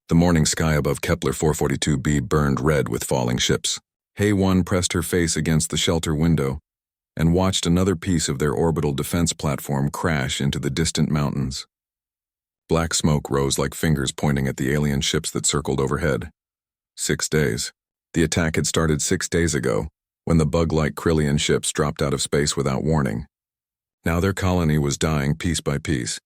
The morning sky above Kepler 442b burned red with falling ships. HFY pressed her face against the shelter window and watched another piece of their orbital defense platform crash into the distant mountains. Black smoke rose like fingers pointing at the alien ships that circled overhead. 6 days. The attack had started 6 days ago, when the bug-like Krillian ships dropped out of space without warning. Now their colony was dying piece by piece.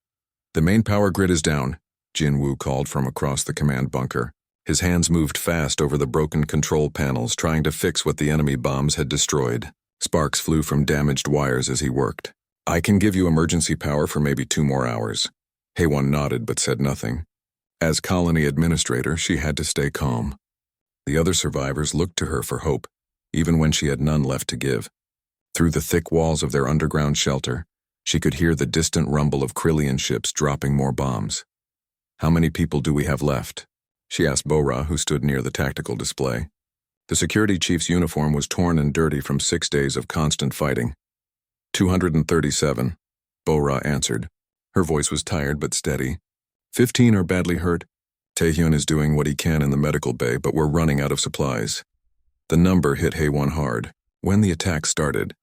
"The main power grid is down," Jinwoo called from across the command bunker. His hands moved fast over the broken control panels, trying to fix what the enemy bombs had destroyed. Sparks flew from damaged wires as he worked. "I can give you emergency power for maybe 2 more hours." HFY nodded but said nothing. As colony administrator, she had to stay calm. The other survivors looked to her for hope, even when she had none left to give. Through the thick walls of their underground shelter, she could hear the distant rumble of Krillian ships dropping more bombs. "How many people do we have left?" she asked Bora, who stood near the tactical display. The security chief's uniform was torn and dirty from 6 days of constant fighting. 237, Bora answered. Her voice was tired but steady. 15 are badly hurt. Taehyun is doing what he can in the medical bay, but we're running out of supplies. The number hit HFY hard. When the attack started,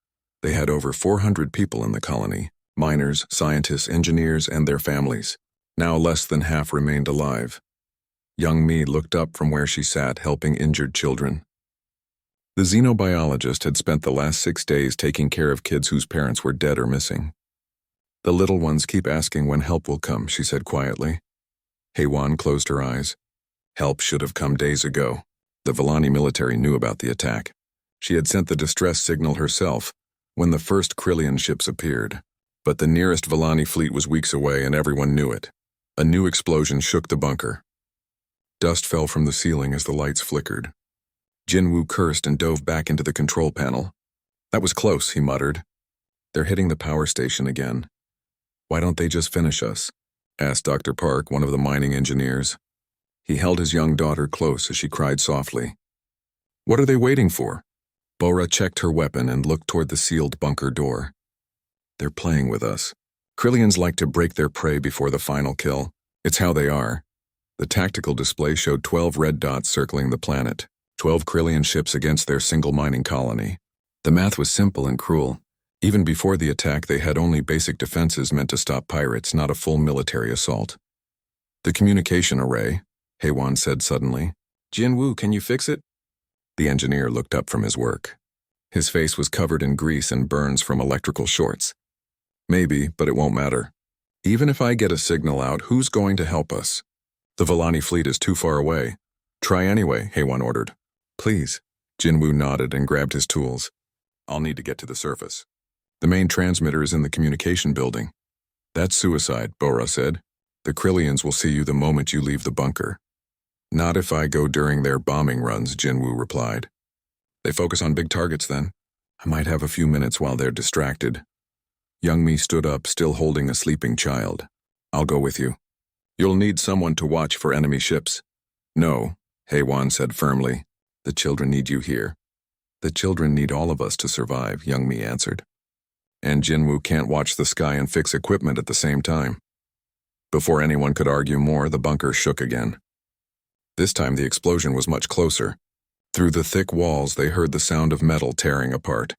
they had over 400 people in the colony, miners, scientists, engineers, and their families. Now less than half remained alive. Young Mi looked up from where she sat, helping injured children. The xenobiologist had spent the last 6 days taking care of kids whose parents were dead or missing. "The little ones keep asking when help will come," she said quietly. HFY closed her eyes. Help should have come days ago. The Villani military knew about the attack. She had sent the distress signal herself when the first Krillian ships appeared. But the nearest Villani fleet was weeks away and everyone knew it. A new explosion shook the bunker. Dust fell from the ceiling as the lights flickered. Jinwoo cursed and dove back into the control panel. "That was close," he muttered. "They're hitting the power station again." "Why don't they just finish us?" asked Dr. Park, one of the mining engineers. He held his young daughter close as she cried softly. "What are they waiting for?" Bora checked her weapon and looked toward the sealed bunker door. "They're playing with us. Krillians like to break their prey before the final kill. It's how they are." The tactical display showed 12 red dots circling the planet, 12 Krillian ships against their single mining colony. The math was simple and cruel. Even before the attack, they had only basic defenses meant to stop pirates, not a full military assault. "The communication array," HFY said suddenly. "Jinwoo, can you fix it?" The engineer looked up from his work. His face was covered in grease and burns from electrical shorts. "Maybe, but it won't matter. Even if I get a signal out, who's going to help us? The Villani fleet is too far away." "Try anyway," HFY ordered. "Please." Jinwoo nodded and grabbed his tools. "I'll need to get to the surface. The main transmitter is in the communication building." "That's suicide," Bora said. "The Krillians will see you the moment you leave the bunker." "Not if I go during their bombing runs," Jinwoo replied. "They focus on big targets then. I might have a few minutes while they're distracted." Young Mi stood up, still holding a sleeping child. "I'll go with you. You'll need someone to watch for enemy ships." "No," HFY said firmly. "The children need you here." "The children need all of us to survive," Young Mi answered. "And Jinwoo can't watch the sky and fix equipment at the same time." Before anyone could argue more, the bunker shook again. This time the explosion was much closer. Through the thick walls they heard the sound of metal tearing apart.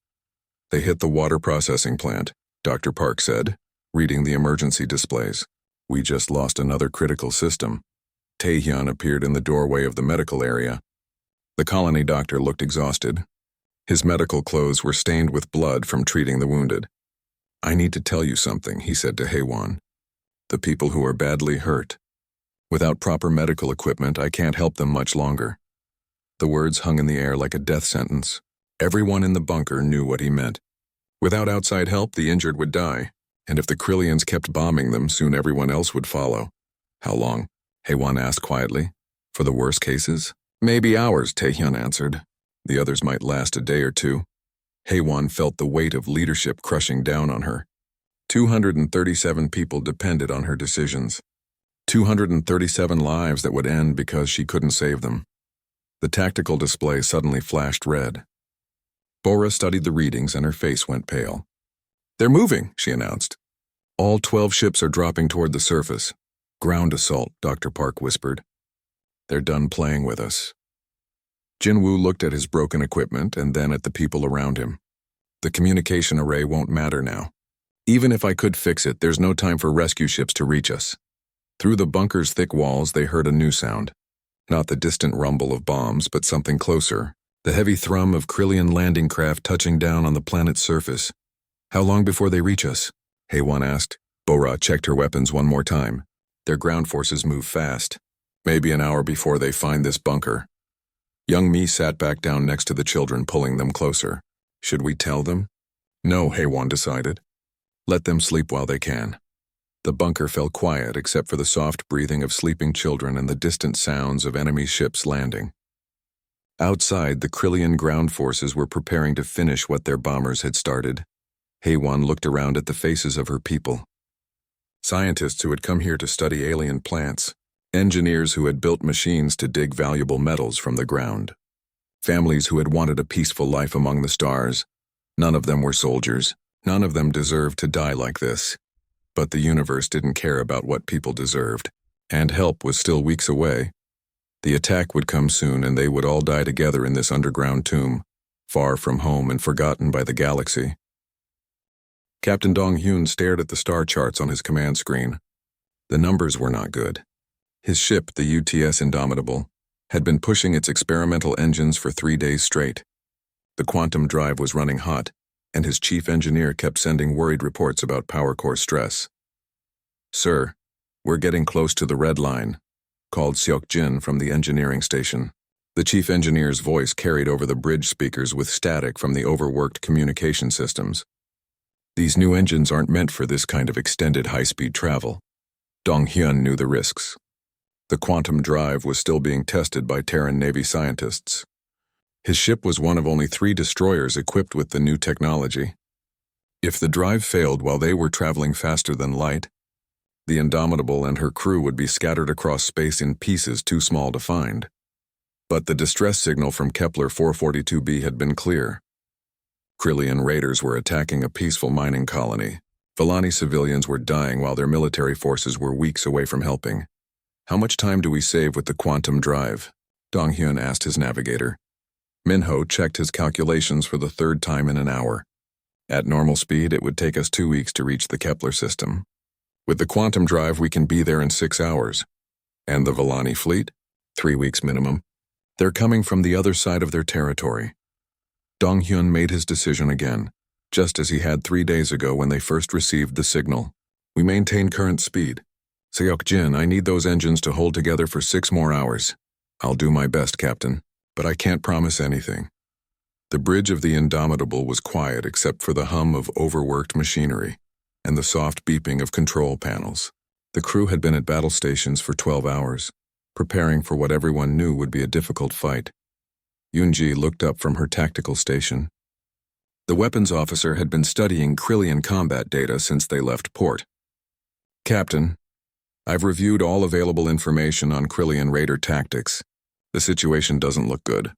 "They hit the water processing plant," Dr. Park said, reading the emergency displays. "We just lost another critical system." Taehyun appeared in the doorway of the medical area. The colony doctor looked exhausted. His medical clothes were stained with blood from treating the wounded. "I need to tell you something," he said to HFY. "The people who are badly hurt. Without proper medical equipment, I can't help them much longer." The words hung in the air like a death sentence. Everyone in the bunker knew what he meant. Without outside help, the injured would die, and if the Krillians kept bombing them, soon everyone else would follow. "How long?" HFY asked quietly. "For the worst cases?" "Maybe hours," Taehyun answered. "The others might last a day or two." HFY felt the weight of leadership crushing down on her. 237 people depended on her decisions. 237 lives that would end because she couldn't save them. The tactical display suddenly flashed red. Bora studied the readings and her face went pale. "They're moving," she announced. "All 12 ships are dropping toward the surface." "Ground assault," Dr. Park whispered. They're done playing with us. Jinwoo looked at his broken equipment and then at the people around him. The communication array won't matter now. Even if I could fix it, there's no time for rescue ships to reach us. Through the bunker's thick walls, they heard a new sound. Not the distant rumble of bombs, but something closer. The heavy thrum of Krillian landing craft touching down on the planet's surface. How long before they reach us? Haewon asked. Bora checked her weapons one more time. Their ground forces move fast. Maybe an hour before they find this bunker. Young Mi sat back down next to the children, pulling them closer. Should we tell them? No, Haewon decided. Let them sleep while they can. The bunker fell quiet except for the soft breathing of sleeping children and the distant sounds of enemy ships landing. Outside, the Krillian ground forces were preparing to finish what their bombers had started. Haewon looked around at the faces of her people. Scientists who had come here to study alien plants. Engineers who had built machines to dig valuable metals from the ground. Families who had wanted a peaceful life among the stars. None of them were soldiers. None of them deserved to die like this. But the universe didn't care about what people deserved, and help was still weeks away. The attack would come soon and they would all die together in this underground tomb, far from home and forgotten by the galaxy. Captain Dong-hyun stared at the star charts on his command screen. The numbers were not good. His ship, the UTS Indomitable, had been pushing its experimental engines for 3 days straight. The quantum drive was running hot, and his chief engineer kept sending worried reports about power core stress. Sir, we're getting close to the red line, called Seok-jin from the engineering station. The chief engineer's voice carried over the bridge speakers with static from the overworked communication systems. These new engines aren't meant for this kind of extended high-speed travel. Dong-hyun knew the risks. The quantum drive was still being tested by Terran Navy scientists. His ship was one of only 3 destroyers equipped with the new technology. If the drive failed while they were traveling faster than light, the Indomitable and her crew would be scattered across space in pieces too small to find. But the distress signal from Kepler 442b had been clear. Krillian raiders were attacking a peaceful mining colony. Vellani civilians were dying while their military forces were weeks away from helping. How much time do we save with the quantum drive? Dong-hyun asked his navigator. Minho checked his calculations for the 3rd time in an hour. At normal speed, it would take us 2 weeks to reach the Kepler system. With the quantum drive, we can be there in 6 hours. And the Vellani fleet? 3 weeks minimum. They're coming from the other side of their territory. Dong-hyun made his decision again, just as he had 3 days ago when they first received the signal. We maintain current speed. Seok-jin, I need those engines to hold together for 6 more hours. I'll do my best, Captain, but I can't promise anything. The bridge of the Indomitable was quiet except for the hum of overworked machinery and the soft beeping of control panels. The crew had been at battle stations for 12 hours, preparing for what everyone knew would be a difficult fight. Yoonji looked up from her tactical station. The weapons officer had been studying Krillian combat data since they left port. Captain, I've reviewed all available information on Krillian raider tactics. The situation doesn't look good.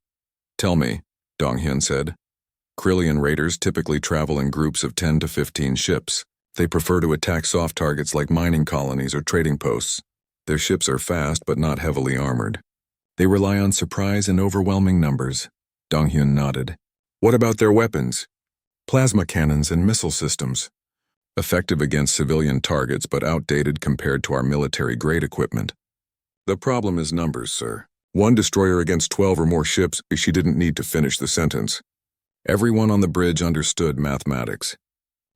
Tell me, Dong-hyun said. Krillian raiders typically travel in groups of 10 to 15 ships. They prefer to attack soft targets like mining colonies or trading posts. Their ships are fast but not heavily armored. They rely on surprise and overwhelming numbers. Dong-hyun nodded. What about their weapons? Plasma cannons and missile systems. Effective against civilian targets but outdated compared to our military-grade equipment. The problem is numbers, sir. 1 destroyer against 12 or more ships. She didn't need to finish the sentence. Everyone on the bridge understood mathematics.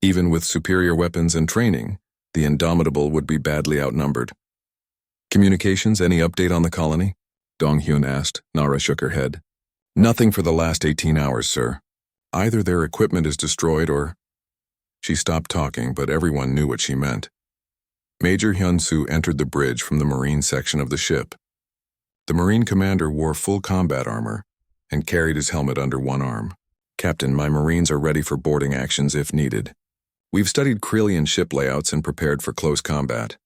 Even with superior weapons and training, the Indomitable would be badly outnumbered. Communications, any update on the colony? Dong-hyun asked. Nara shook her head. Nothing for the last 18 hours, sir. Either their equipment is destroyed or... She stopped talking, but everyone knew what she meant. Major Hyun-soo entered the bridge from the Marine section of the ship. The Marine commander wore full combat armor and carried his helmet under one arm. Captain, my Marines are ready for boarding actions if needed. We've studied Krillian ship layouts and prepared for close combat.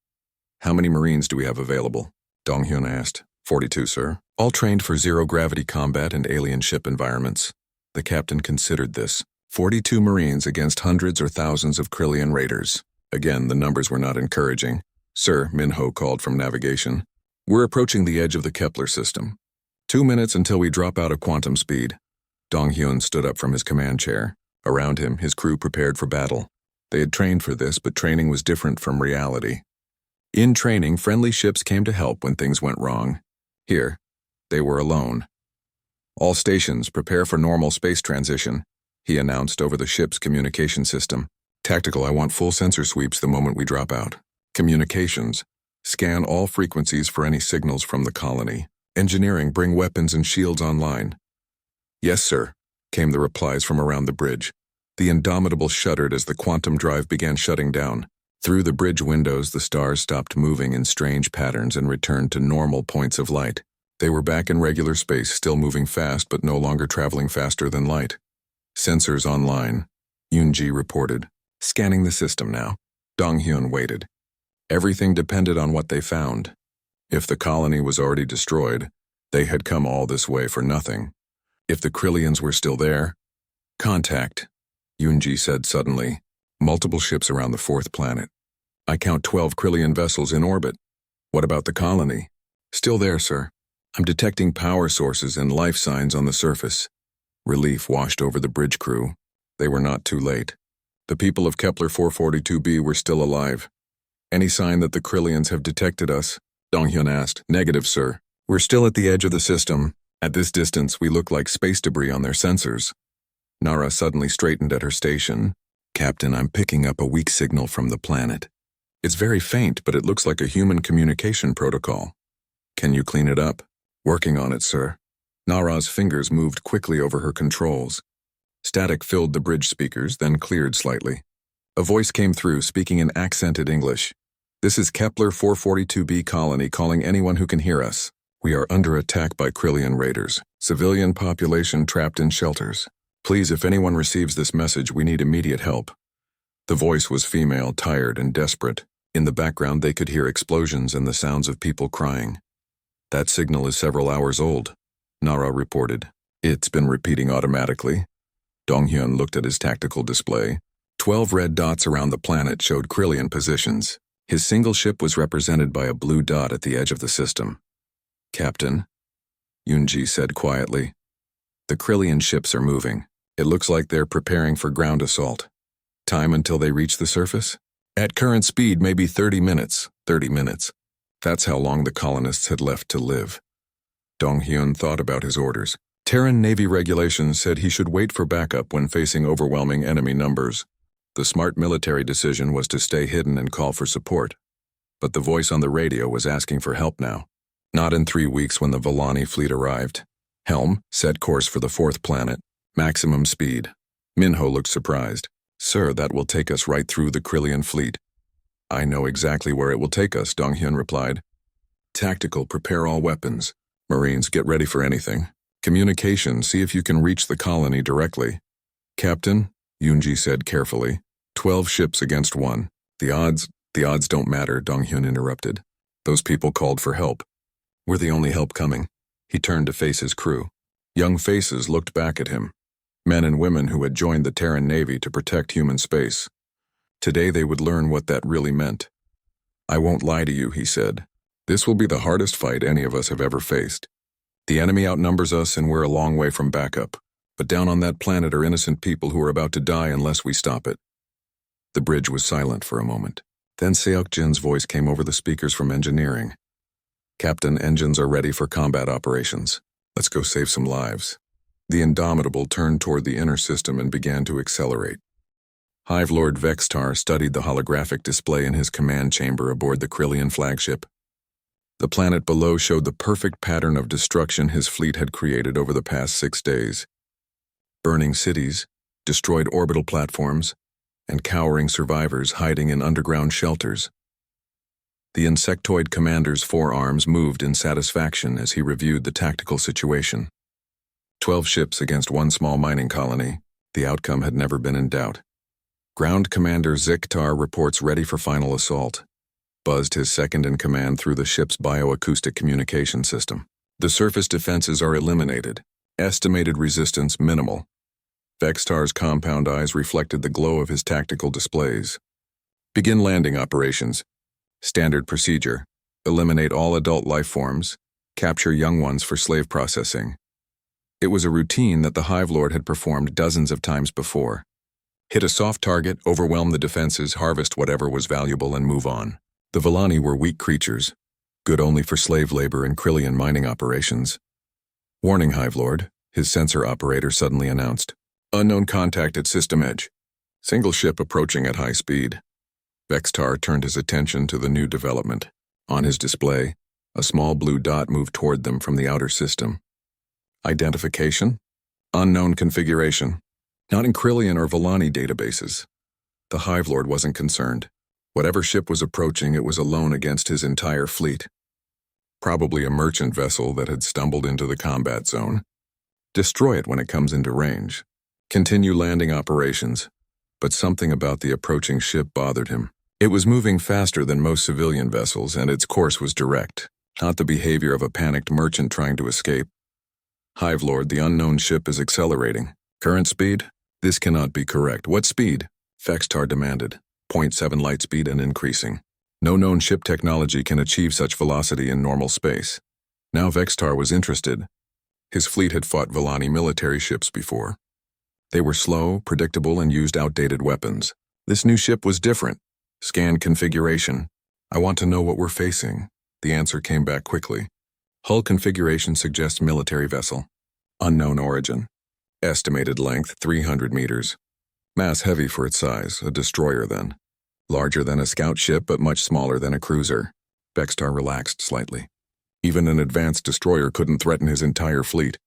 How many Marines do we have available? Dong-hyun asked. 42, sir. All trained for zero-gravity combat and alien ship environments. The captain considered this. 42 Marines against hundreds or thousands of Krillian raiders. Again, the numbers were not encouraging. Sir, Minho called from navigation. We're approaching the edge of the Kepler system. 2 minutes until we drop out of quantum speed. Dong-hyun stood up from his command chair. Around him, his crew prepared for battle. They had trained for this, but training was different from reality. In training, friendly ships came to help when things went wrong. Here, they were alone. All stations, prepare for normal space transition, he announced over the ship's communication system. Tactical, I want full sensor sweeps the moment we drop out. Communications, scan all frequencies for any signals from the colony. Engineering, bring weapons and shields online. Yes, sir, came the replies from around the bridge. The Indomitable shuddered as the quantum drive began shutting down. Through the bridge windows, the stars stopped moving in strange patterns and returned to normal points of light. They were back in regular space, still moving fast but no longer traveling faster than light. Sensors online, Yoon-ji reported. Scanning the system now. Dong-hyun waited. Everything depended on what they found. If the colony was already destroyed, they had come all this way for nothing. If the Krillians were still there, contact, Yoon-ji said suddenly. Multiple ships around the 4th planet. I count 12 Krillian vessels in orbit. What about the colony? Still there, sir. I'm detecting power sources and life signs on the surface. Relief washed over the bridge crew. They were not too late. The people of Kepler 442b were still alive. Any sign that the Krillians have detected us? Dong-hyun asked. Negative, sir. We're still at the edge of the system. At this distance, we look like space debris on their sensors. Nara suddenly straightened at her station. Captain, I'm picking up a weak signal from the planet. It's very faint, but it looks like a human communication protocol. Can you clean it up? Working on it, sir. Nara's fingers moved quickly over her controls. Static filled the bridge speakers, then cleared slightly. A voice came through, speaking in accented English. This is Kepler 442b colony calling anyone who can hear us. We are under attack by Krillian raiders. Civilian population trapped in shelters. Please, if anyone receives this message, we need immediate help. The voice was female, tired and desperate. In the background, they could hear explosions and the sounds of people crying. That signal is several hours old, Nara reported. It's been repeating automatically. Dong-hyun looked at his tactical display. 12 red dots around the planet showed Krillian positions. His single ship was represented by a blue dot at the edge of the system. Captain, Yoon-ji said quietly. The Krillian ships are moving. It looks like they're preparing for ground assault. Time until they reach the surface? At current speed, maybe 30 minutes. 30 minutes. That's how long the colonists had left to live. Dong-hyun thought about his orders. Terran Navy regulations said he should wait for backup when facing overwhelming enemy numbers. The smart military decision was to stay hidden and call for support. But the voice on the radio was asking for help now. Not in 3 weeks when the Volani fleet arrived. Helm, set course for the 4th planet. Maximum speed. Minho looked surprised. Sir, that will take us right through the Krillian fleet. I know exactly where it will take us, Dong-hyun replied. Tactical, prepare all weapons. Marines, get ready for anything. Communication, see if you can reach the colony directly. Captain, Yoon-ji said carefully. 12 ships against 1. The odds don't matter, Dong-hyun interrupted. Those people called for help. We're the only help coming. He turned to face his crew. Young faces looked back at him. Men and women who had joined the Terran Navy to protect human space. Today they would learn what that really meant. I won't lie to you, he said. This will be the hardest fight any of us have ever faced. The enemy outnumbers us and we're a long way from backup. But down on that planet are innocent people who are about to die unless we stop it. The bridge was silent for a moment. Then Seok-jin's voice came over the speakers from engineering. Captain, engines are ready for combat operations. Let's go save some lives. The Indomitable turned toward the inner system and began to accelerate. Hive Lord Vextar studied the holographic display in his command chamber aboard the Krillian flagship. The planet below showed the perfect pattern of destruction his fleet had created over the past 6 days. Burning cities, destroyed orbital platforms, and cowering survivors hiding in underground shelters. The insectoid commander's forearms moved in satisfaction as he reviewed the tactical situation. 12 ships against 1 small mining colony. The outcome had never been in doubt. Ground Commander Ziktar reports ready for final assault. Buzzed his second-in-command through the ship's bioacoustic communication system. The surface defenses are eliminated. Estimated resistance minimal. Vextar's compound eyes reflected the glow of his tactical displays. Begin landing operations. Standard procedure. eliminate all adult life forms, capture young ones for slave processing. It was a routine that the Hive Lord had performed dozens of times before. Hit a soft target, overwhelm the defenses, harvest whatever was valuable, and move on. The Villani were weak creatures, good only for slave labor and Krillian mining operations. Warning, Hive Lord, his sensor operator suddenly announced. Unknown contact at system edge. Single ship approaching at high speed. Vextar turned his attention to the new development. On his display, a small blue dot moved toward them from the outer system. Identification? Unknown configuration. Not in Krillian or Villani databases. The Hive Lord wasn't concerned. Whatever ship was approaching, it was alone against his entire fleet. Probably a merchant vessel that had stumbled into the combat zone. Destroy it when it comes into range. Continue landing operations. But something about the approaching ship bothered him. It was moving faster than most civilian vessels, and its course was direct, not the behavior of a panicked merchant trying to escape. Hive Lord, the unknown ship is accelerating. Current speed? This cannot be correct. What speed? Vextar demanded. 0.7 light speed and increasing. No known ship technology can achieve such velocity in normal space. Now Vextar was interested. His fleet had fought Villani military ships before. They were slow, predictable, and used outdated weapons. This new ship was different. Scan configuration. I want to know what we're facing. The answer came back quickly. Hull configuration suggests military vessel. Unknown origin. Estimated length 300 meters. Mass heavy for its size, a destroyer then. Larger than a scout ship, but much smaller than a cruiser. Vextar relaxed slightly. Even an advanced destroyer couldn't threaten his entire fleet.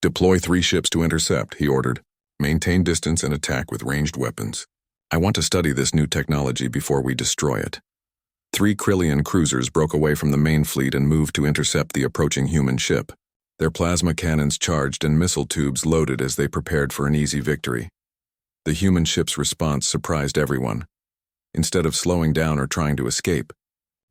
Deploy 3 ships to intercept, he ordered. Maintain distance and attack with ranged weapons. I want to study this new technology before we destroy it. 3 Krillian cruisers broke away from the main fleet and moved to intercept the approaching human ship. Their plasma cannons charged and missile tubes loaded as they prepared for an easy victory. The human ship's response surprised everyone. Instead of slowing down or trying to escape,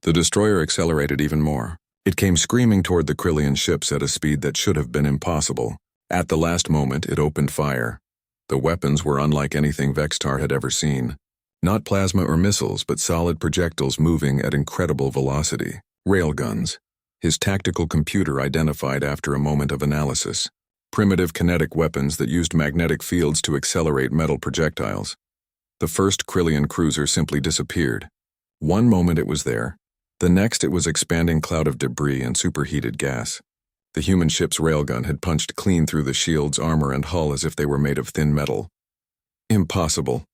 the destroyer accelerated even more. It came screaming toward the Krillian ships at a speed that should have been impossible. At the last moment, it opened fire. The weapons were unlike anything Vextar had ever seen. Not plasma or missiles, but solid projectiles moving at incredible velocity. Railguns. His tactical computer identified after a moment of analysis. Primitive kinetic weapons that used magnetic fields to accelerate metal projectiles. The first Krillian cruiser simply disappeared. One moment it was there. The next it was expanding cloud of debris and superheated gas. The human ship's railgun had punched clean through the shield's armor and hull as if they were made of thin metal. Impossible.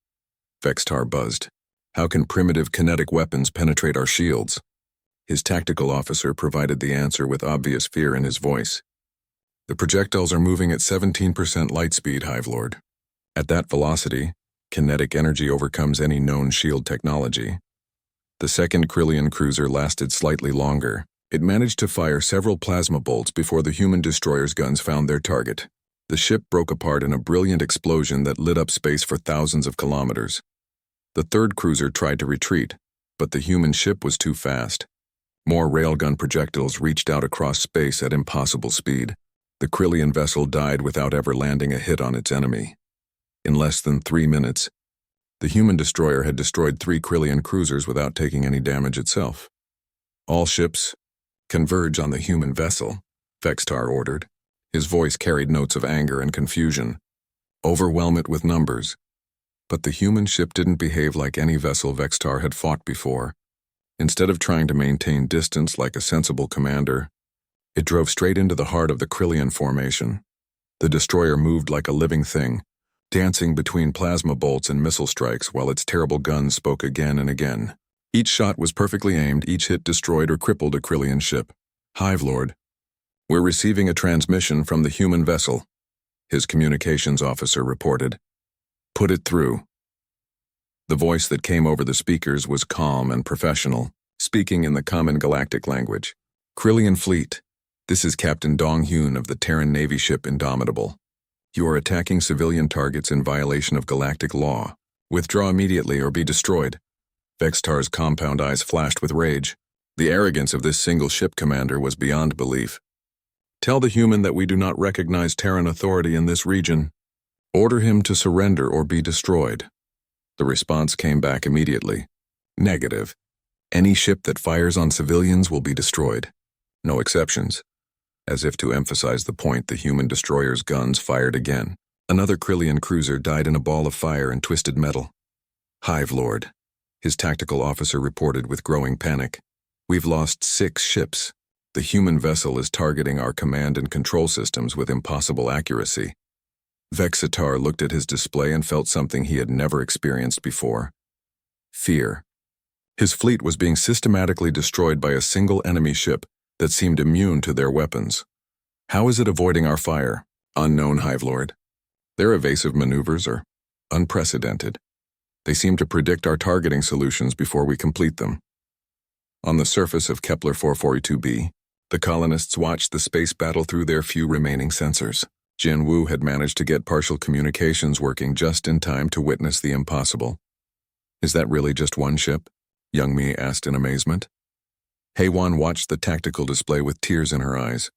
Vextar buzzed. How can primitive kinetic weapons penetrate our shields? His tactical officer provided the answer with obvious fear in his voice. The projectiles are moving at 17% light speed, Hive Lord. At that velocity, kinetic energy overcomes any known shield technology. The second Krillian cruiser lasted slightly longer. It managed to fire several plasma bolts before the human destroyer's guns found their target. The ship broke apart in a brilliant explosion that lit up space for thousands of kilometers. The third cruiser tried to retreat, but the human ship was too fast. More railgun projectiles reached out across space at impossible speed. The Krillian vessel died without ever landing a hit on its enemy. In less than 3 minutes, the human destroyer had destroyed 3 Krillian cruisers without taking any damage itself. All ships, converge on the human vessel, Vextar ordered. His voice carried notes of anger and confusion. Overwhelm it with numbers. But the human ship didn't behave like any vessel Vextar had fought before. Instead of trying to maintain distance like a sensible commander, it drove straight into the heart of the Krillian formation. The destroyer moved like a living thing, dancing between plasma bolts and missile strikes while its terrible guns spoke again and again. Each shot was perfectly aimed, each hit destroyed or crippled a Krillian ship. Hive Lord, we're receiving a transmission from the human vessel, his communications officer reported. Put it through. The voice that came over the speakers was calm and professional, speaking in the common galactic language. Krillian fleet, this is Captain Dong Hyun of the Terran Navy ship Indomitable. You are attacking civilian targets in violation of galactic law. Withdraw immediately or be destroyed. Vextar's compound eyes flashed with rage. The arrogance of this single ship commander was beyond belief. Tell the human that we do not recognize Terran authority in this region. Order him to surrender or be destroyed. The response came back immediately. Negative. Any ship that fires on civilians will be destroyed. No exceptions. As if to emphasize the point, the human destroyer's guns fired again. Another Krillian cruiser died in a ball of fire and twisted metal. Hive Lord, his tactical officer reported with growing panic. We've lost 6 ships. The human vessel is targeting our command and control systems with impossible accuracy. Vexitar looked at his display and felt something he had never experienced before. Fear. His fleet was being systematically destroyed by a single enemy ship that seemed immune to their weapons. How is it avoiding our fire? Unknown, Hive Lord. Their evasive maneuvers are unprecedented. They seem to predict our targeting solutions before we complete them. On the surface of Kepler 442b, the colonists watched the space battle through their few remaining sensors. Jin Wu had managed to get partial communications working just in time to witness the impossible. Is that really just one ship? Young Mi asked in amazement. Hei-Wan watched the tactical display with tears in her eyes.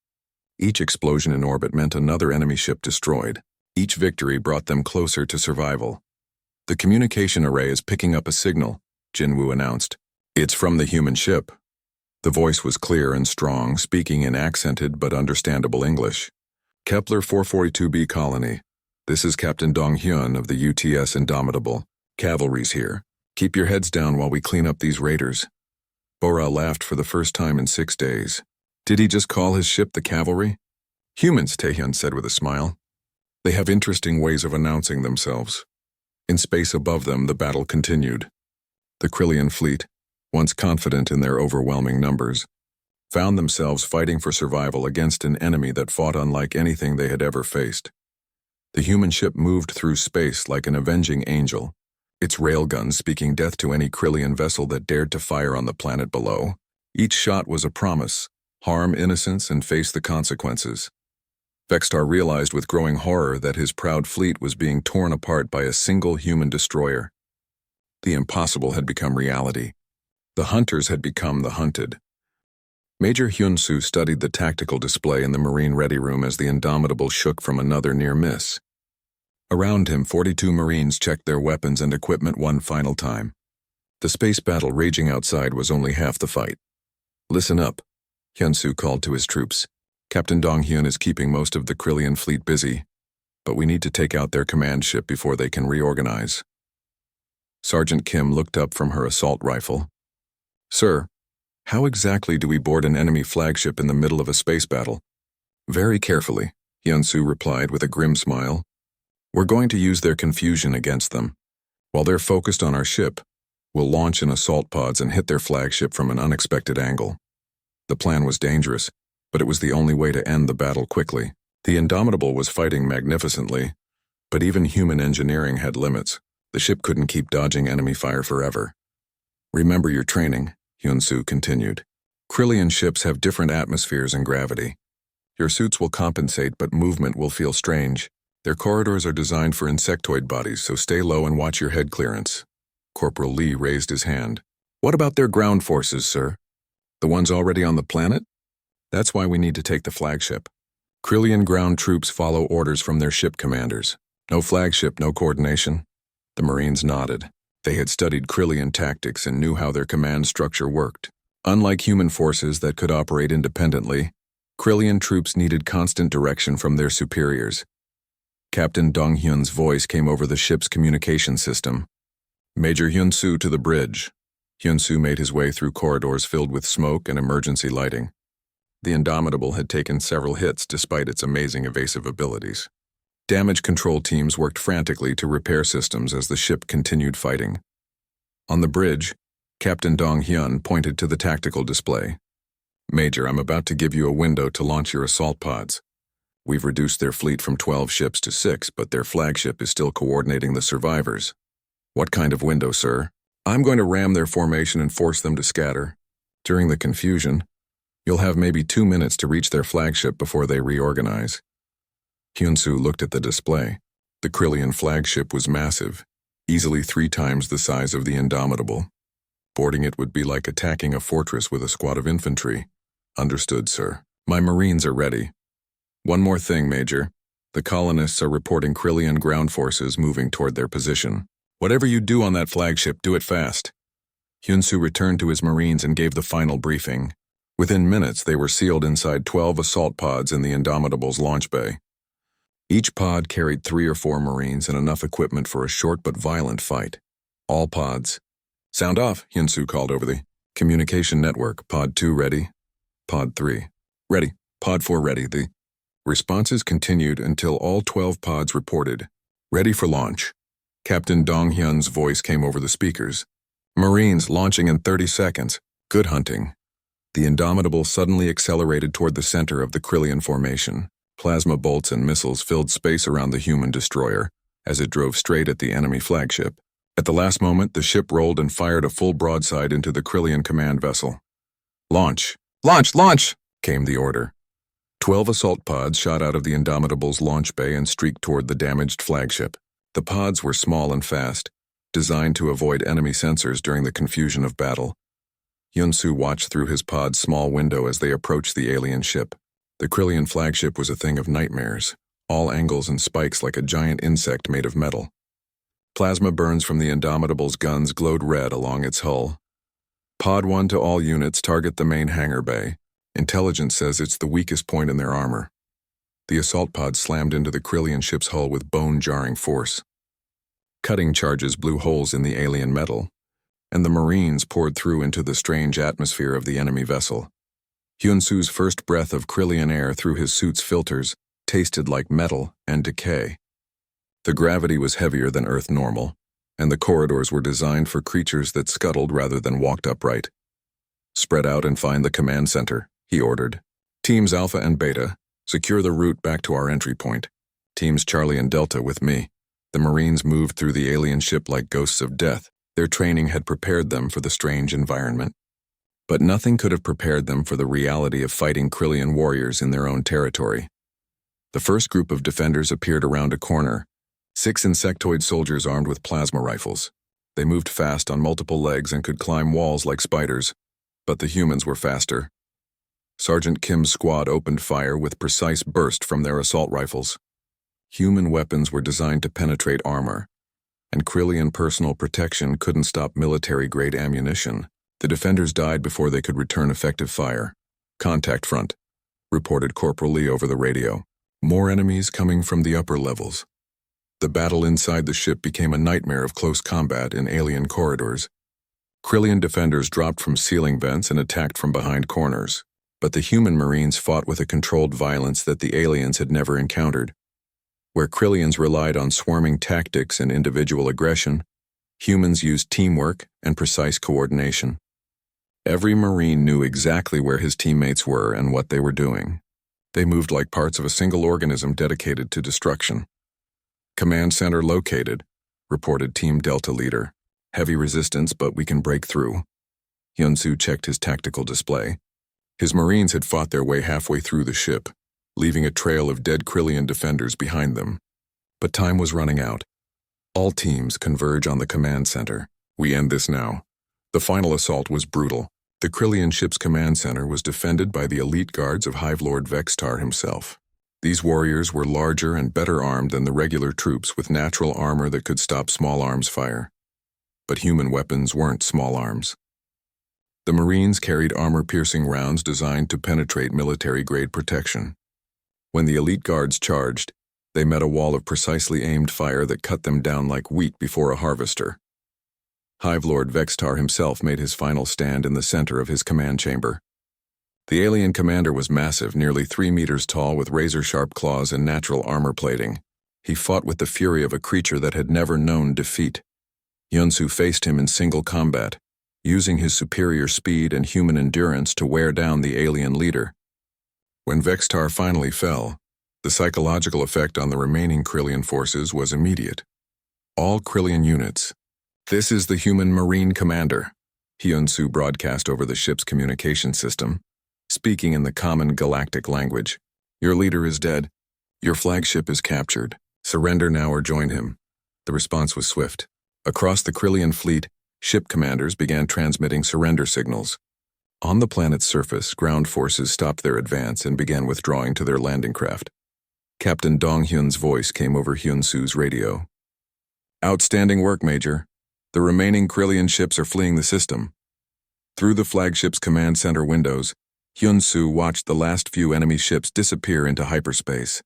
Each explosion in orbit meant another enemy ship destroyed. Each victory brought them closer to survival. The communication array is picking up a signal, Jin Wu announced. It's from the human ship. The voice was clear and strong, speaking in accented but understandable English. Kepler 442b colony. This is Captain Dong Hyun of the UTS Indomitable. Cavalry's here. Keep your heads down while we clean up these raiders. Bora laughed for the first time in 6 days. Did he just call his ship the cavalry? Humans, Taehyun said with a smile. They have interesting ways of announcing themselves. In space above them, the battle continued. The Krillian fleet, once confident in their overwhelming numbers, found themselves fighting for survival against an enemy that fought unlike anything they had ever faced. The human ship moved through space like an avenging angel, its railguns speaking death to any Krillian vessel that dared to fire on the planet below. Each shot was a promise: harm innocents and face the consequences. Vexitar realized with growing horror that his proud fleet was being torn apart by a single human destroyer. The impossible had become reality. The hunters had become the hunted. Major Hyun-Soo studied the tactical display in the Marine ready room as the Indomitable shook from another near miss. Around him, 42 Marines checked their weapons and equipment one final time. The space battle raging outside was only half the fight. Listen up, Hyun-Soo called to his troops. Captain Dong Hyun is keeping most of the Krillian fleet busy, but we need to take out their command ship before they can reorganize. Sergeant Kim looked up from her assault rifle. Sir, how exactly do we board an enemy flagship in the middle of a space battle? Very carefully, Hyun-Soo replied with a grim smile. We're going to use their confusion against them. While they're focused on our ship, we'll launch in assault pods and hit their flagship from an unexpected angle. The plan was dangerous, but it was the only way to end the battle quickly. The Indomitable was fighting magnificently, but even human engineering had limits. The ship couldn't keep dodging enemy fire forever. Remember your training, Hyun-Soo continued. Krillian ships have different atmospheres and gravity. Your suits will compensate, but movement will feel strange. Their corridors are designed for insectoid bodies, so stay low and watch your head clearance. Corporal Lee raised his hand. What about their ground forces, sir? The ones already on the planet? That's why we need to take the flagship. Krillian ground troops follow orders from their ship commanders. No flagship, no coordination. The Marines nodded. They had studied Krillian tactics and knew how their command structure worked. Unlike human forces that could operate independently, Krillian troops needed constant direction from their superiors. Captain Dong Hyun's voice came over the ship's communication system. Major Hyun-Soo to the bridge. Hyun-Soo made his way through corridors filled with smoke and emergency lighting. The Indomitable had taken several hits despite its amazing evasive abilities. Damage control teams worked frantically to repair systems as the ship continued fighting. On the bridge, Captain Dong Hyun pointed to the tactical display. Major, I'm about to give you a window to launch your assault pods. We've reduced their fleet from 12 ships to 6, but their flagship is still coordinating the survivors. What kind of window, sir? I'm going to ram their formation and force them to scatter. During the confusion, you'll have maybe 2 minutes to reach their flagship before they reorganize. Hyun-Soo looked at the display. The Krillian flagship was massive, easily 3 times the size of the Indomitable. Boarding it would be like attacking a fortress with a squad of infantry. Understood, sir. My Marines are ready. One more thing, Major. The colonists are reporting Krillian ground forces moving toward their position. Whatever you do on that flagship, do it fast. Hyunsu returned to his Marines and gave the final briefing. Within minutes, they were sealed inside 12 assault pods in the Indomitable's launch bay. Each pod carried 3 or 4 Marines and enough equipment for a short but violent fight. All pods. Sound off, Hyunsu called over the communication network. Pod 2 ready. Pod 3. Ready. Pod 4 ready. The responses continued until all 12 pods reported. Ready for launch. Captain Dong-hyun's voice came over the speakers. Marines launching in 30 seconds. Good hunting. The Indomitable suddenly accelerated toward the center of the Krillian formation. Plasma bolts and missiles filled space around the human destroyer as it drove straight at the enemy flagship. At the last moment, the ship rolled and fired a full broadside into the Krillian command vessel. Launch! Launch! Launch! Came the order. 12 assault pods shot out of the Indomitable's launch bay and streaked toward the damaged flagship. The pods were small and fast, designed to avoid enemy sensors during the confusion of battle. Hyunsu watched through his pod's small window as they approached the alien ship. The Krillian flagship was a thing of nightmares, all angles and spikes like a giant insect made of metal. Plasma burns from the Indomitable's guns glowed red along its hull. Pod 1 to all units, target the main hangar bay. Intelligence says it's the weakest point in their armor. The assault pod slammed into the Krillian ship's hull with bone-jarring force. Cutting charges blew holes in the alien metal, and the Marines poured through into the strange atmosphere of the enemy vessel. Hyunsu's first breath of Krillian air through his suit's filters tasted like metal and decay. The gravity was heavier than Earth normal, and the corridors were designed for creatures that scuttled rather than walked upright. Spread out and find the command center, he ordered. Teams Alpha and Beta, secure the route back to our entry point. Teams Charlie and Delta with me. The Marines moved through the alien ship like ghosts of death. Their training had prepared them for the strange environment. But nothing could have prepared them for the reality of fighting Krillian warriors in their own territory. The first group of defenders appeared around a corner, 6 insectoid soldiers armed with plasma rifles. They moved fast on multiple legs and could climb walls like spiders, but the humans were faster. Sergeant Kim's squad opened fire with precise burst from their assault rifles. Human weapons were designed to penetrate armor, and Krillian personal protection couldn't stop military-grade ammunition. The defenders died before they could return effective fire. Contact front, reported Corporal Lee over the radio. More enemies coming from the upper levels. The battle inside the ship became a nightmare of close combat in alien corridors. Krillian defenders dropped from ceiling vents and attacked from behind corners, but the human Marines fought with a controlled violence that the aliens had never encountered. Where Krillians relied on swarming tactics and individual aggression, humans used teamwork and precise coordination. Every Marine knew exactly where his teammates were and what they were doing. They moved like parts of a single organism dedicated to destruction. Command center located, reported Team Delta leader. Heavy resistance, but we can break through. Hyunsu checked his tactical display. His Marines had fought their way halfway through the ship, leaving a trail of dead Krillian defenders behind them. But time was running out. All teams converge on the command center. We end this now. The final assault was brutal. The Krillian ship's command center was defended by the elite guards of Hive Lord Vextar himself. These warriors were larger and better armed than the regular troops with natural armor that could stop small arms fire. But human weapons weren't small arms. The Marines carried armor-piercing rounds designed to penetrate military-grade protection. When the elite guards charged, they met a wall of precisely aimed fire that cut them down like wheat before a harvester. Hive Lord Vextar himself made his final stand in the center of his command chamber. The alien commander was massive, nearly 3 meters tall with razor-sharp claws and natural armor plating. He fought with the fury of a creature that had never known defeat. Hyunsu faced him in single combat, using his superior speed and human endurance to wear down the alien leader. When Vextar finally fell, the psychological effect on the remaining Krillian forces was immediate. All Krillian units. This is the human Marine commander, Hyunsu broadcast over the ship's communication system, speaking in the common galactic language. Your leader is dead. Your flagship is captured. Surrender now or join him. The response was swift. Across the Krillian fleet, ship commanders began transmitting surrender signals. On the planet's surface, ground forces stopped their advance and began withdrawing to their landing craft. Captain Dong-hyun's voice came over Hyunsu's radio. Outstanding work, Major. The remaining Krillian ships are fleeing the system. Through the flagship's command center windows, Hyun-soo watched the last few enemy ships disappear into hyperspace.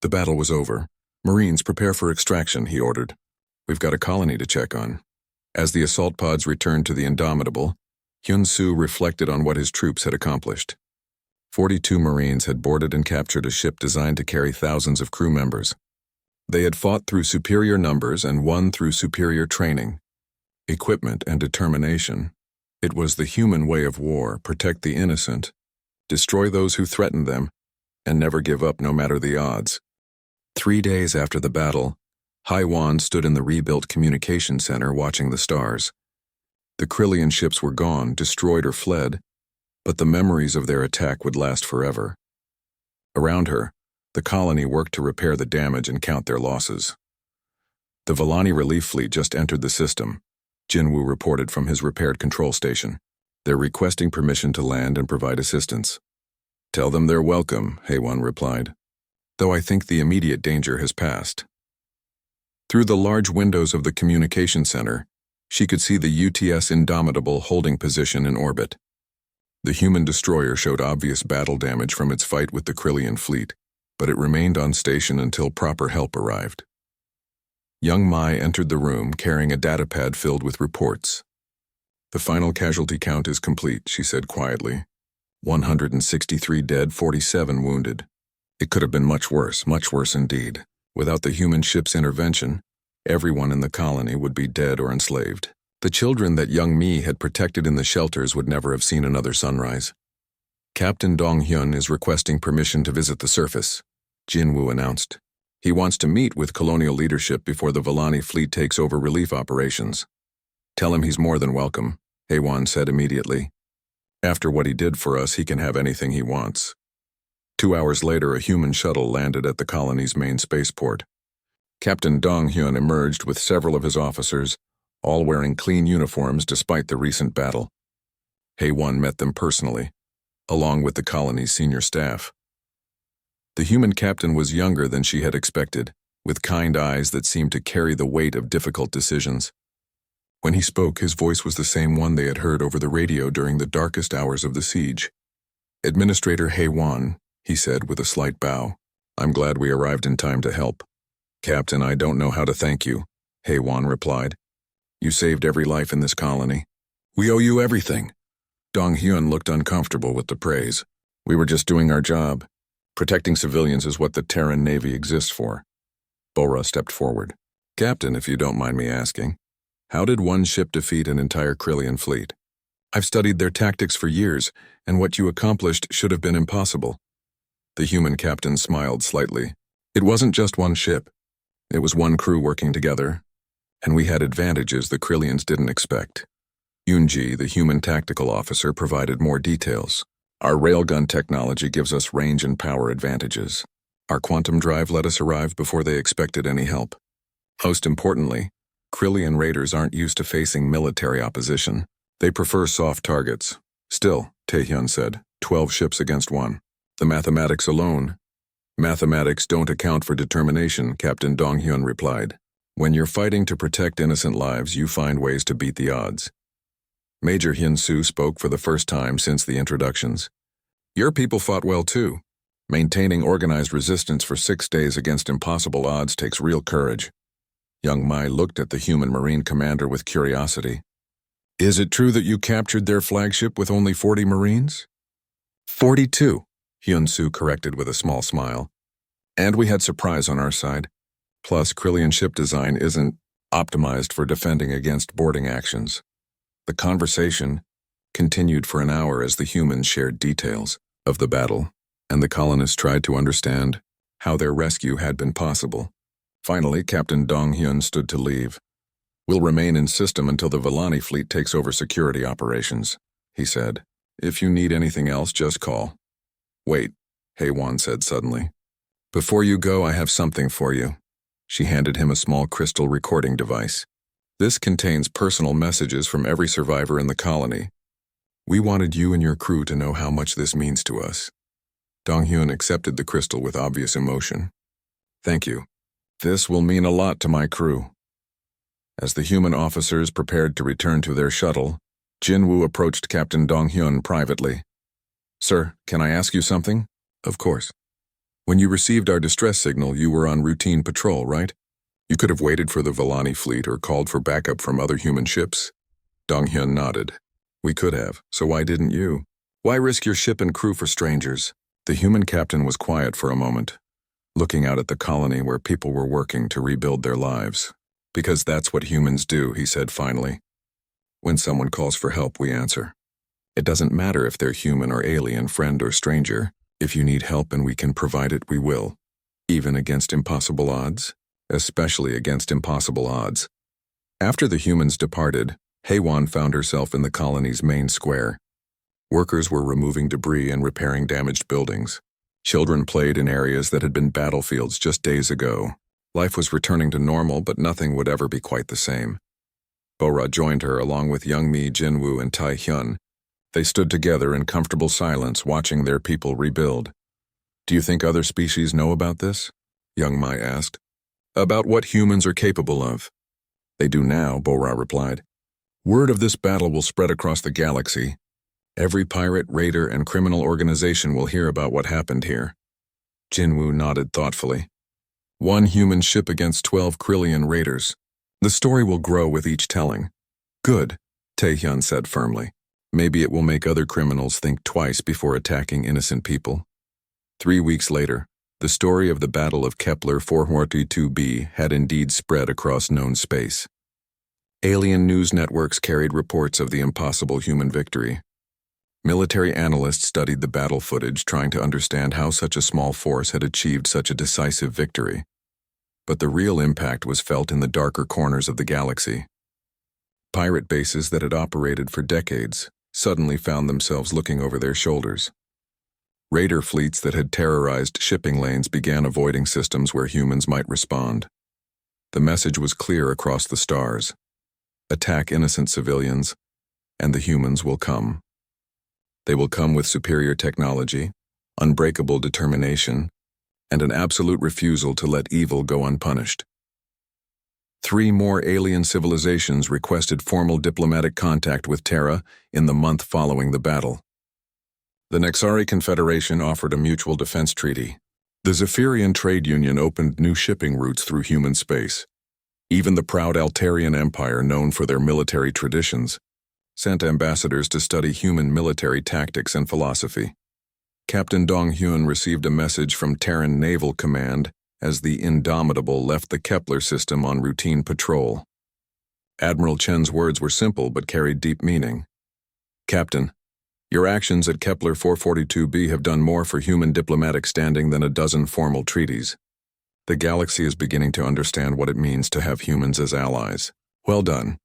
The battle was over. "Marines, prepare for extraction," he ordered. "We've got a colony to check on." As the assault pods returned to the Indomitable, Hyun-soo reflected on what his troops had accomplished. 42 Marines had boarded and captured a ship designed to carry thousands of crew members. They had fought through superior numbers and won through superior training, equipment, and determination. It was the human way of war: protect the innocent, destroy those who threatened them, and never give up no matter the odds. 3 days after the battle, Haiwan stood in the rebuilt communication center watching the stars. The Krillian ships were gone, destroyed or fled, but the memories of their attack would last forever. Around her, the colony worked to repair the damage and count their losses. The Volani relief fleet just entered the system, Jinwoo reported from his repaired control station. "They're requesting permission to land and provide assistance." "Tell them they're welcome," Haiwan replied, "though I think the immediate danger has passed." Through the large windows of the communication center, she could see the UTS Indomitable holding position in orbit. The human destroyer showed obvious battle damage from its fight with the Krillian fleet, but it remained on station until proper help arrived. Young Mai entered the room carrying a datapad filled with reports. "The final casualty count is complete," she said quietly. 163 dead, 47 wounded. It could have been much worse indeed. Without the human ship's intervention, everyone in the colony would be dead or enslaved. The children that young Mi had protected in the shelters would never have seen another sunrise. "Captain Dong-hyun is requesting permission to visit the surface," Jinwoo announced. "He wants to meet with colonial leadership before the Volani fleet takes over relief operations." "Tell him he's more than welcome," Haiwan said immediately. "After what he did for us, he can have anything he wants." 2 hours later, a human shuttle landed at the colony's main spaceport. Captain Dong-hyun emerged with several of his officers, all wearing clean uniforms despite the recent battle. Haiwan met them personally, along with the colony's senior staff. The human captain was younger than she had expected, with kind eyes that seemed to carry the weight of difficult decisions. When he spoke, his voice was the same one they had heard over the radio during the darkest hours of the siege. "Administrator Haiwan," he said with a slight bow. "I'm glad we arrived in time to help." "Captain, I don't know how to thank you," Haiwan replied. "You saved every life in this colony. We owe you everything." Dong-hyun looked uncomfortable with the praise. "We were just doing our job. Protecting civilians is what the Terran Navy exists for." Bora stepped forward. "Captain, if you don't mind me asking, how did one ship defeat an entire Krillian fleet? I've studied their tactics for years, and what you accomplished should have been impossible." The human captain smiled slightly. "It wasn't just one ship. It was one crew working together, and we had advantages the Krillians didn't expect." Yoonji, the human tactical officer, provided more details. "Our railgun technology gives us range and power advantages. Our quantum drive let us arrive before they expected any help. Most importantly, Krillian raiders aren't used to facing military opposition. They prefer soft targets. Still," Taehyun said, 12 ships against 1. "The mathematics alone." "Mathematics don't account for determination," Captain Dong-hyun replied. "When you're fighting to protect innocent lives, you find ways to beat the odds." Major Hyun-soo spoke for the first time since the introductions. "Your people fought well too. Maintaining organized resistance for 6 days against impossible odds takes real courage." Young Mai looked at the human Marine commander with curiosity. "Is it true that you captured their flagship with only 40 Marines?" 42, Hyun-soo corrected with a small smile. "And we had surprise on our side. Plus, Krillian ship design isn't optimized for defending against boarding actions." The conversation continued for an hour as the humans shared details of the battle, and the colonists tried to understand how their rescue had been possible. Finally, Captain Dong-hyun stood to leave. "We'll remain in system until the Volani fleet takes over security operations," he said. "If you need anything else, just call." "Wait," Haiwan said suddenly. "Before you go, I have something for you." She handed him a small crystal recording device. "This contains personal messages from every survivor in the colony. We wanted you and your crew to know how much this means to us." Dong-hyun accepted the crystal with obvious emotion. "Thank you. This will mean a lot to my crew." As the human officers prepared to return to their shuttle, Jinwoo approached Captain Donghyun privately. "Sir, can I ask you something?" "Of course." "When you received our distress signal, you were on routine patrol, right? You could have waited for the Villani fleet or called for backup from other human ships." Donghyun nodded. "We could have, so why didn't you? Why risk your ship and crew for strangers?" The human captain was quiet for a moment, looking out at the colony where people were working to rebuild their lives. "Because that's what humans do," he said finally. "When someone calls for help, we answer. It doesn't matter if they're human or alien, friend or stranger. If you need help and we can provide it, we will. Even against impossible odds? Especially against impossible odds." After the humans departed, Haewon found herself in the colony's main square. Workers were removing debris and repairing damaged buildings. Children played in areas that had been battlefields just days ago. Life was returning to normal, but nothing would ever be quite the same. Bora joined her along with Youngmi, Jinwoo, and Taehyun. They stood together in comfortable silence, watching their people rebuild. "Do you think other species know about this?" Youngmi asked. "About what humans are capable of?" "They do now," Bora replied. "Word of this battle will spread across the galaxy. Every pirate, raider, and criminal organization will hear about what happened here." Jinwoo nodded thoughtfully. "One human ship against 12 Krillian raiders. The story will grow with each telling." "Good," Taehyun said firmly. "Maybe it will make other criminals think twice before attacking innocent people." 3 weeks later, the story of the Battle of Kepler 442b had indeed spread across known space. Alien news networks carried reports of the impossible human victory. Military analysts studied the battle footage, trying to understand how such a small force had achieved such a decisive victory. But the real impact was felt in the darker corners of the galaxy. Pirate bases that had operated for decades suddenly found themselves looking over their shoulders. Raider fleets that had terrorized shipping lanes began avoiding systems where humans might respond. The message was clear across the stars. Attack innocent civilians, and the humans will come. They will come with superior technology, unbreakable determination, and an absolute refusal to let evil go unpunished. 3 more alien civilizations requested formal diplomatic contact with Terra in the month following the battle. The Nexari Confederation offered a mutual defense treaty. The Zephyrian Trade Union opened new shipping routes through human space. Even the proud Altarian Empire, known for their military traditions, sent ambassadors to study human military tactics and philosophy. Captain Donghyun received a message from Terran Naval Command as the Indomitable left the Kepler system on routine patrol. Admiral Chen's words were simple but carried deep meaning. "Captain, your actions at Kepler 442b have done more for human diplomatic standing than a dozen formal treaties. The galaxy is beginning to understand what it means to have humans as allies. Well done."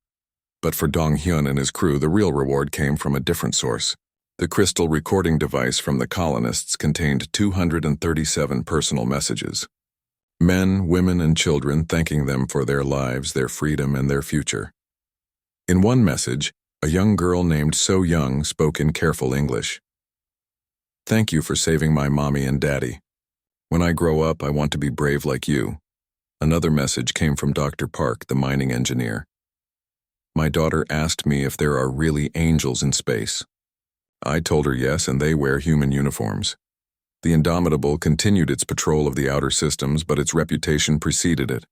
But for Donghyun and his crew, the real reward came from a different source. The crystal recording device from the colonists contained 237 personal messages. Men, women, and children thanking them for their lives, their freedom, and their future. In one message, a young girl named So Young spoke in careful English. "Thank you for saving my mommy and daddy. When I grow up, I want to be brave like you." Another message came from Dr. Park, the mining engineer. "My daughter asked me if there are really angels in space. I told her yes, and they wear human uniforms." The Indomitable continued its patrol of the outer systems, but its reputation preceded it.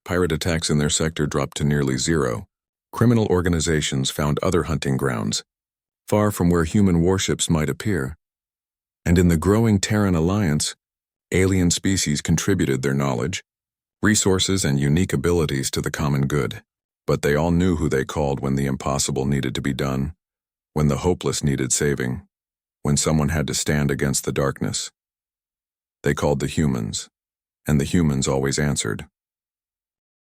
Pirate attacks in their sector dropped to nearly zero. Criminal organizations found other hunting grounds, far from where human warships might appear. And in the growing Terran alliance, alien species contributed their knowledge, resources, and unique abilities to the common good. But they all knew who they called when the impossible needed to be done, when the hopeless needed saving, when someone had to stand against the darkness. They called the humans, and the humans always answered.